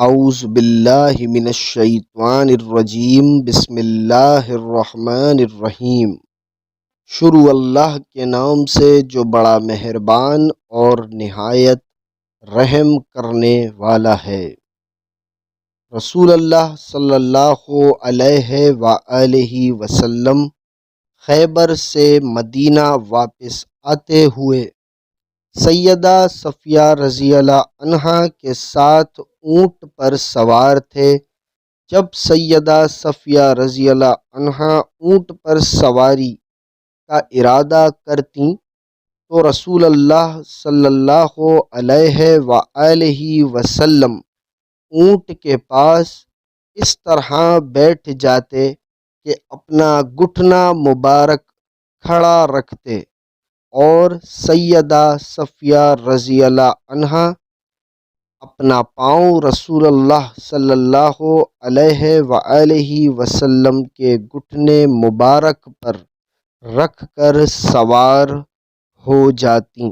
اعوذ باللہ من الشیطان الرجیم بسم اللہ الرحمن الرحیم۔ شروع اللہ کے نام سے جو بڑا مہربان اور نہایت رحم کرنے والا ہے۔ رسول اللہ صلی اللہ علیہ وآلہ وسلم خیبر سے مدینہ واپس آتے ہوئے سیدہ صفیہ رضی اللہ عنہا کے ساتھ اونٹ پر سوار تھے۔ جب سیدہ صفیہ رضی اللہ عنہا اونٹ پر سواری کا ارادہ کرتیں تو رسول اللہ صلی اللہ علیہ وآلہ وسلم اونٹ کے پاس اس طرح بیٹھ جاتے کہ اپنا گھٹنا مبارک کھڑا رکھتے اور سیدہ صفیہ رضی اللہ عنہا اپنا پاؤں رسول اللہ صلی اللہ علیہ وآلہ وسلم کے گھٹنے مبارک پر رکھ کر سوار ہو جاتیں۔